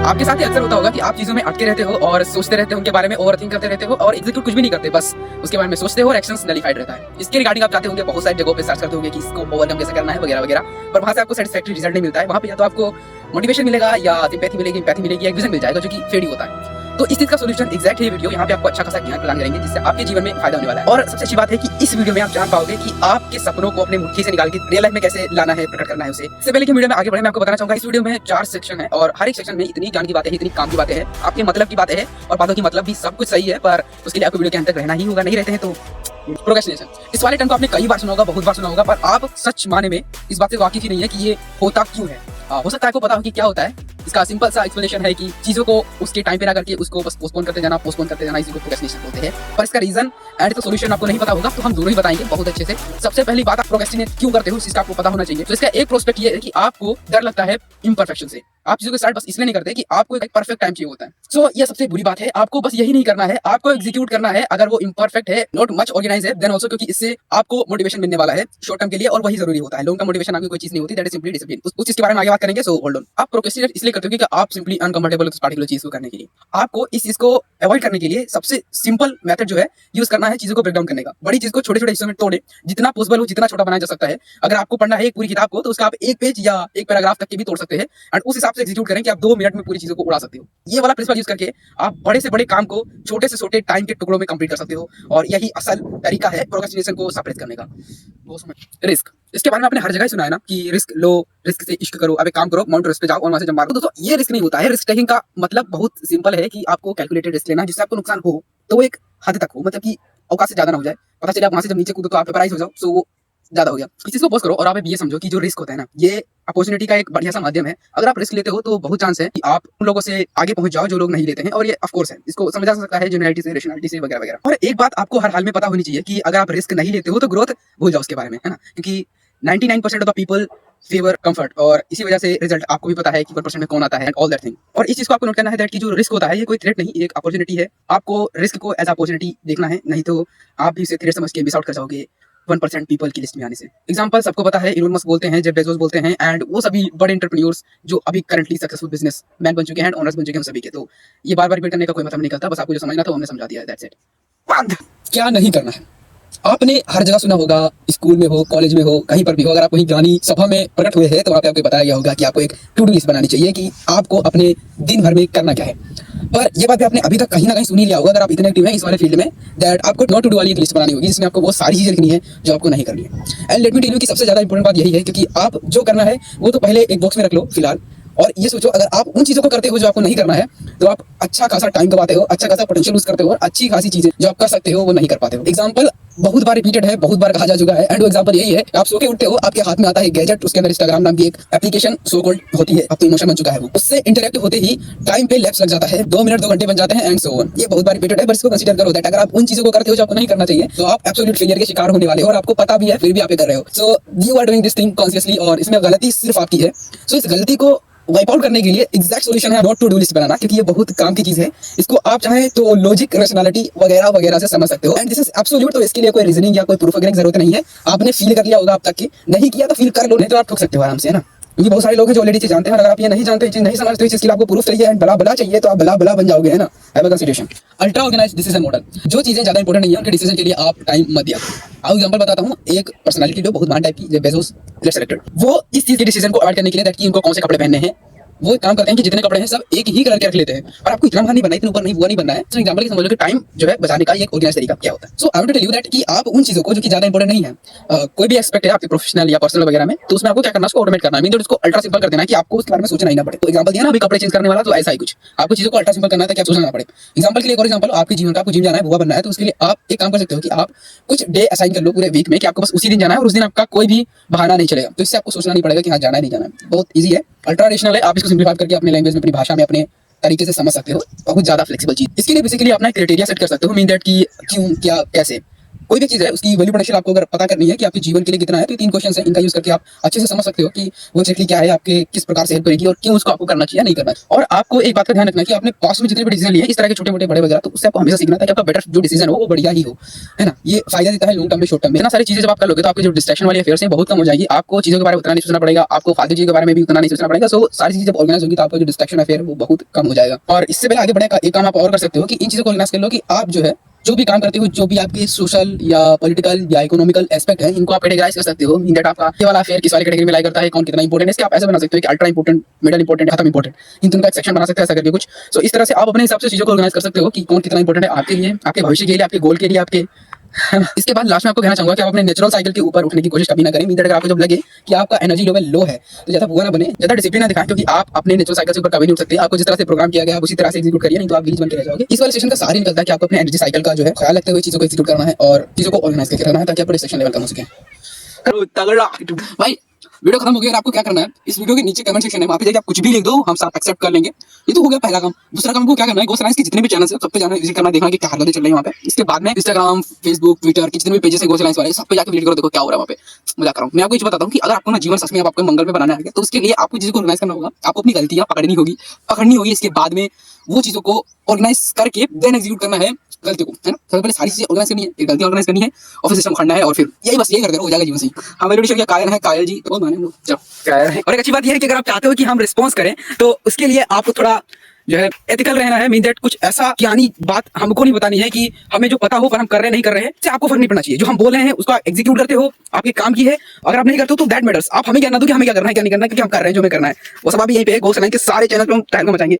आपके साथ ही अक्सर होता होगा कि आप चीजों में अटके रहते हो और सोचते रहते हो उनके बारे में, ओवरथिंक करते रहते हो और एग्जीक्यूट कुछ भी नहीं करते, बस उसके बारे में सोचते हो और एक्शंस नलिफाइड रहता है। इसके रिगार्डिंग आप जाते होंगे, बहुत सारी जगहों पे सर्च करते होंगे कि इसको ओवरकम कैसे करना है वगैरह वगैरह, पर वहां से आपको सेटिस्फैक्टरी रिजल्ट नहीं मिलता है। वहां पे या तो आपको मोटिवेशन मिलेगा या सिंपैथी मिलेगी, एम्पैथी मिलेगी, एक विजन मिल जाएगा जो कि फेड ही होता है। तो इस चीज का सोल्यूशन एग्जैक्ट ये वीडियो यहाँ पे आपको अच्छा खासा ज्ञान प्रदान करेंगे जिससे आपके जीवन में फायदा होने वाला है। और सबसे अच्छी बात है कि इस वीडियो में आप जान पाओगे कि आपके सपनों को अपने मुट्ठी से निकाल के रियल लाइफ में कैसे लाना है, प्रकट करना है उसे। इससे पहले कि वीडियो में आगे बढ़े, मैं आपको बताना चाहूंगा इस वीडियो में 4 सेक्शन है और हर एक सेक्शन में इतनी ज्ञान की बातें हैं, इतनी काम की बातें हैं, आपके मतलब की बातें हैं और बातों की मतलब भी सब कुछ सही है, पर उसके लिए आपको वीडियो के अंत तक रहना ही होगा। नहीं रहते हैं तो प्रोक्रेस्टिनेशन, इस वाले टर्म को आपने कई बार सुना होगा, बहुत बार सुना होगा, पर आप सच माने में इस बात से वाकिफ ही नहीं है कि ये होता क्यों है। हो सकता है आपको पता हो कि क्या होता है। इसका सिंपल सा एक्सप्लेनेशन है कि चीजों को उसके टाइम पे ना करके उसको बस पोस्टपोन करते जाना, इसी को प्रोक्रेस्टिनेशन बोलते हैं। पर इसका रीजन एंड तो सॉल्यूशन आपको नहीं पता होगा, तो हम दोनों ही बताएंगे बहुत अच्छे से। सबसे पहली बात, आप प्रोक्रेस्टिनेट क्यों करते हो इसका आपको पता होना चाहिए। तो इसका एक प्रोस्पेक्ट ये है कि आपको डर लगता है इम्परफेक्शन से। आप चीजों के स्टार्ट बस इसलिए नहीं करते कि आपको एक परफेक्ट टाइम चाहिए होता है। सो ये सबसे बुरी बात है। आपको बस यही नहीं करना है, आपको एग्जीक्यूट करना है। अगर वो इम्परफेक्ट है, नॉट मच ऑर्गेनाइज है, देन ऑल्सो, क्योंकि इससे आपको मोटिवेशन मिलने वाला है शॉर्ट टर्म के लिए, और वही जरूरी होता है। लॉन्ग टर्म मोटिवेशन आपकी कोई चीज नहीं होती, दैट इज सिंपली डिसिप्लिन। उस चीज के बारे में आगे बात करेंगे। So hold on. आप प्रोक्रेस्टिनेट इसलिए करते हो कि आप सिंपली अनकंफर्टेबल हो उस पार्टिकुलर चीज को करने के लिए। आपको इस चीज को अवॉइड करने के लिए सबसे सिंपल मेथड जो है यूज करना है चीजों को ब्रेक डाउन करने का। बड़ी चीज को छोटे छोटे हिस्सों में तोड़े, जितना पॉसिबल हो जितना छोटा बनाया जा सकता है। अगर आपको पढ़ना है एक पूरी किताब को, तो उसका आप एक पेज या एक पैराग्राफ तक के भी तोड़ सकते हैं एंड उस हिसाब से एग्जीक्यूट करें कि आप 2 मिनट में पूरी चीजों को उड़ा सकते हो। ये वाला प्रिंसिपल यूज करके आप बड़े से बड़े काम को छोटे से छोटे टाइम के टुकड़ों में कंप्लीट कर सकते हो, और यही असल तरीका है प्रोक्रेस्टिनेशन को सप्रेस करने का। रिस्क, इसके बारे में आपने हर जगह सुना है ना कि रिस्क लो, रिस्क से इश्क करो, अब एक काम करो, माउंट रिस्क पे जाओ और वहां से जंप मारो। दोस्तों ये रिस्क नहीं होता है। रिस्क टेकिंग का मतलब बहुत सिंपल है कि आपको कैलकुलेटेड रिस्क लेना है, जिससे आपको नुकसान हो तो वो एक हद तक हो, मतलब कि औकात से ज्यादा ना हो जाए। पता चले आप वहां से जब नीचे कूदो तो आप पेपराइज हो जाओ, सो वो ज्यादा हो गया। इस चीज को पॉज करो और आप ये समझो कि जो रिस्क होता है ना, ये अपॉर्चुनिटी का एक बढ़िया सा माध्यम है। अगर आप रिस्क लेते हो तो बहुत चांस है कि आप उन लोगों से आगे पहुंच जाओ जो लोग नहीं लेते हैं, और ये ऑफ कोर्स है, इसको समझा जा सकता है जेन्युइनिटी से, रेशनलिटी से वगैरह वगैरह। और एक बात आपको हर हाल में पता होनी चाहिए कि अगर आप रिस्क नहीं लेते हो तो ग्रोथ भूल जाओ उसके बारे में, है ना, क्योंकि 99% of the people favour comfort, और इसी वजह से रिजल्ट आपको भी पता है कि 1% में कौन आता है, ऑल दैट थिंग। और इस चीज को आपको नोट करना है दैट कि जो रिस्क होता है ये कोई थ्रेट नहीं, एक अपॉर्चुनिटी है। आपको रिस्क को एज अपॉर्चुनिटी देखना है, नहीं तो आप भी उसे थ्रेट समझ के मिस आउट कर जाओगे 1% पीपल की लिस्ट में आने से। एग्जांपल सबको पता है, इलोन मस्क बोलते हैं, जेफ बेजोस बोलते हैं, एंड वो सभी बड़े एंटरप्रेन्योर्स जो अभी करंटली सक्सेसफुल बिजनेस मैन बन चुके हैं, ओनर्स बन चुके हैं सभी के। तो ये बार बार रिपीट करने का कोई मतलब नहीं करता, बस आपको जो समझना था हमने समझा दिया है, दैट्स इट। क्या नहीं करना है, आपने हर जगह सुना होगा, स्कूल में हो, कॉलेज में हो, कहीं पर भी हो। अगर आप कहीं ज्ञानी सभा में प्रकट हुए हैं तो वहाँ पे आपको बताया गया होगा कि आपको एक टू डू लिस्ट बनानी चाहिए कि आपको अपने दिन भर में करना क्या है। पर ये बात भी आपने अभी तक कहीं ना कहीं सुनी लिया होगा, अगर आप इतने एक्टिव हैं इस वाले फील्ड में, दैट आपको नॉट टू डू वाली एक लिस्ट बनानी होगी जिसमें आपको वो सारी चीजें लिखनी है जो आपको नहीं करनी है। And let me tell you कि सबसे ज्यादा इंपॉर्टेंट बात यही है, क्योंकि आप जो करना है वो तो पहले एक बॉक्स में रख लो फिलहाल, और ये सोचो अगर आप उन चीजों को करते हो जो आपको नहीं करना है तो आप अच्छा खासा टाइम गवाते हो, अच्छा खासा पोटेंशियल यूज करते हो, और अच्छी खासी चीजें जो आप कर सकते हो वो नहीं कर पाते हो। एग्जांपल बहुत बार रिपीटेड है, बहुत बार कहा जा चुका है, एंड वो एग्जांपल यही है, आप सो के उठते हो, आपके हाथ में आता है गैजेट, उसके अंदर इंस्टाग्राम नाम की एक एप्लीकेशन सो कॉल्ड होती है, अब तो इमोशन बन चुका है वो, उससे इंटरेक्ट होते ही टाइम पे लैप्स लग जाता है, 2 मिनट 2 घंटे बन जाते हैं एंड सो ऑन। ये बहुत बार रिपीटेड है, बस इसको कंसीडर करो दैट अगर आप उन चीजों को करते हो जो आपको नहीं करना चाहिए तो आप एब्सोल्यूट फेलियर के शिकार होने वाले हो, और आपको पता भी है फिर भी आप ये कर रहे हो। So you are doing this thing consciously, और इसमें गलती सिर्फ आपकी है। सो इस गलती को वाइप आउट करने के लिए एग्जैक्ट सॉल्यूशन है नॉट टू डू लिस्ट बनाना, क्योंकि ये बहुत काम की चीज है। इसको आप चाहें तो लॉजिक, रैशनैलिटी वगैरह वगैरह से समझ सकते हो, एंड दिस इज एब्सोल्यूट। तो इसके लिए कोई रीजनिंग या कोई प्रूफ वगैरह की जरूरत नहीं है। आपने फील कर लिया होगा अब तक की, नहीं किया तो फील कर लो, नहीं तो आप ठोक सकते हो आराम से, है ना, क्योंकि बहुत सारे लोग हैं जो ऑलरेडी चीज जानते हैं। अगर आप ये नहीं जानते, चीज नहीं समझते, इस चीज के लिए आपको प्रूफ चाहिए एंड बला बला चाहिए, तो आप बला बला बन जाओगे, है ना। Have a consideration. Ultra organized decision model, जो चीजें ज्यादा इंपॉर्टेंट नहीं है उनके डिसीजन के लिए आप टाइम मत दिया। अब एग्जांपल बताता हूं, एक पर्सनालिटी जो बहुत महान टाइप की, जेफ बेजोस, लेट्स सेलेक्टेड, वो इस चीज के डिसीजन को अवॉइड करने के लिए दैट कि उनको कौन से कपड़े पहनने हैं, वो काम करते हैं कि जितने कपड़े हैं सब एक ही कलर के रख लेते हैं। और आपको इतना महान नहीं बनना, इतना ऊपर नहीं, वो नहीं बनना है। तो एग्जांपल की समझ लो कि टाइम जो है बचाने का एक ऑर्गेनाइज तरीका क्या होता है। So I want to tell you that कि आप उन चीजों को जो कि ज्यादा इंपॉर्टेंट नहीं है, कोई भी एस्पेक्ट है आपके प्रोफेशनल या पर्सनल वगैरह में, तो उसमें आपको क्या करना है, उसको ऑटोमेट करना है। मीन उसको अल्ट्रा सिंपल कर देना है कि आपको उसके बारे में सोचना ही ना पड़े। तो एग्जांपल दिया ना अभी कपड़े चेंज करने वाला, तो ऐसा ही कुछ आपको चीजों को अल्ट्रा सिंपल करना है, क्या सोचना ना पड़े। एग्जांपल के लिए एक और एग्जांपल, आपके जीवन का, आपको जिम जाना है, बुआ बनना है, तो उसके लिए आप एक काम कर सकते हो कि आप कुछ डे असाइन कर लो पूरे वीक में कि आपको बस उसी दिन जाना है, और उस दिन आपका कोई भी बहाना नहीं चलेगा। तो इससे आपको सोचना नहीं पड़ेगा कि हाँ जाना है नहीं जाना है, बहुत ईजी है, अल्ट्रा रेशनल है। आप इसको सिंप्लीफाई करके अपने लैंग्वेज में, अपनी भाषा में, अपने तरीके से समझ सकते हो, बहुत ज्यादा फ्लेक्सिबल चीज। इसके लिए बेसिकली अपना क्राइटेरिया सेट कर सकते हो, मीन दैट कि क्यों, क्या, कैसे। कोई भी चीज़ है उसकी वैल्यू पोटेंशियल आपको अगर पता करनी है कि आपके जीवन के लिए कितना है, तो ये 3 क्वेश्चंस हैं, इनका यूज़ करके आप अच्छे से समझ सकते हो कि वो एग्जैक्टली क्या है, आपके किस प्रकार से हेल्प करेगी और क्यों उसको आपको करना चाहिए नहीं करना चाहिए। और आपको एक बात का ध्यान रखना है कि आपने पास्ट में जितने भी डिसीजन लिए इस तरह के छोटे-मोटे बड़े वगैरह, तो उससे आपको हमेशा सीखना था कि आपका बेटर जो डिसीजन हो वो बढ़िया ही हो, है ना? ये फायदा देता है लॉन्ग टर्म में, शॉर्ट टर्म में। इतना सारी चीज़ें जब आप कर लोगे तो आपके जो डिस्ट्रैक्शन वाली अफेयर्स हैं बहुत कम हो जाएगी। आपको चीज़ों के बारे में उतना नहीं सोचना पड़ेगा, आपको फालतू चीज़ों के बारे में भी उतना नहीं सोचना पड़ेगा। सो सारी चीज़ें जब ऑर्गेनाइज होगी तो आपका जो डिस्ट्रैक्शन अफेयर है वो बहुत कम हो जाएगा। और इससे पहले आगे बढ़ने का एक काम आप और कर सकते हो कि इन चीज़ों को ऑर्गेनाइज कर लो कि आप जो है जो भी काम करते हो, जो भी आपके सोशल या पॉलिटिकल या इकोनॉमिकल एस्पेक्ट है, इनको आप कैटेगराइज कर सकते हो। इन दैट आपका ये वाला अफेयर किस वाली कैटेगरी में लाई करता है, कौन कितना इंपॉर्टेंट है, इसके आप ऐसे बना सकते हो कि अल्ट्रा इंपॉर्टेंट, मिडिल इंपॉर्टेंट, खत्म इंपॉर्टेंट, इन तीनों का एक सेक्शन बना सकते हैं ऐसा करके कुछ। सो इस तरह से आप अपने हिसाब से चीज़ों को ऑर्गेनाइज कर सकते हो कि कौन कितना इंपॉर्टेंट है आपके लिए, आपके भविष्य के लिए, आपके गोल के लिए, आपके इसके बाद लास्ट में आपको कहना चाहूंगा कि आप अपने नेचुरल साइकिल के ऊपर उठने की कोशिश कभी ना करें। मीन दैट अगर आपको जब लगे कि आपका एनर्जी लेवल लो है तो ज्यादा भूखा ना बने, ज्यादा डिसिप्लिन ना दिखाएं, क्योंकि आप अपने नेचुरल साइकिल से ऊपर कभी नहीं उठ सकते। आपको जिस तरह से प्रोग्राम किया गया आप उसी तरह से एग्जीक्यूट करिए, नहीं तो आप गिलीज बन के रह जाओगे। इस वाले सेशन का सारी निकलता है कि आपको अपने एनर्जी साइकिल का जो है ख्याल रखते हुए चीजों को एग्जीक्यूट करना है और चीजों को ऑर्गेनाइज करके रखना है ताकि आप डिस्ट्रैक्शन लेवल कम हो सके। तगड़ा भाई, वीडियो खत्म हो गया और आपको क्या करना है, इस वीडियो के नीचे कमेंट सेक्शन है, वहां पे जाके आप कुछ भी लिख दो, हम सब एक्सेप्ट कर लेंगे। ये तो हो गया पहला काम। दूसरा काम को क्या करना है, गो साइंस के जितने भी चैनल है सब पे जाना, विजिट करना, देखना कि क्या हरकतें चल रही है वहां पे। इसके बाद में इंस्टाग्राम, फेसबुक, ट्विटर के जितने भी पेजेस है गो साइंस वाले, सब पे जाके विजिट करो, देखो क्या हो रहा है वहां पे। मजाक कर रहा हूं। मैं आपको ये बताता हूं कि अगर आपको ना जीवन सच में आपको मंगल पे बनाना है तो उसके लिए आपको चीजों को ऑर्गेनाइज करना होगा, आपको अपनी गलतियां पकड़नी होगी, इसके बाद में वो चीजों को ऑर्गेनाइज करके देन एग्जीक्यूट करना है गलतियों को, है ना। सबसे पहले सारी चीजें ऑर्गेनाइज करनी है, एक गलती ऑर्गेनाइज करनी है और फिर सिस्टम उखाड़ना है और फिर यही बस यही करते रहो, हो जाएगा जीवन सही। हमारे वीडियो क्या कायल है, कायल जी तो बहुत माने लोग, चलो कायल है। और एक अच्छी बात यह है कि अगर आप चाहते हो कि हम रिस्पॉन्स करें तो उसके लिए आपको थोड़ा जो है एथिकल रहना है। मीन दैट कुछ ऐसा ज्ञानी बात हमको नहीं बतानी है कि हमें जो पता हो पर हम कर रहे नहीं कर रहे हैं, इससे आपको फर्क नहीं पड़ना चाहिए। जो हम बोल रहे हैं उसका एग्जीक्यूट करते हो, आपके काम की है। अगर आप नहीं करते हो तो दैट मैटर्स। आप हमें कहना दो कि हमें क्या करना है क्या नहीं करना है, क्योंकि हम कर रहे हैं जो हमें करना है। वो सब अभी यहीं पे गो साइंस के सारे चैनल पे हम टाइम मचाएंगे।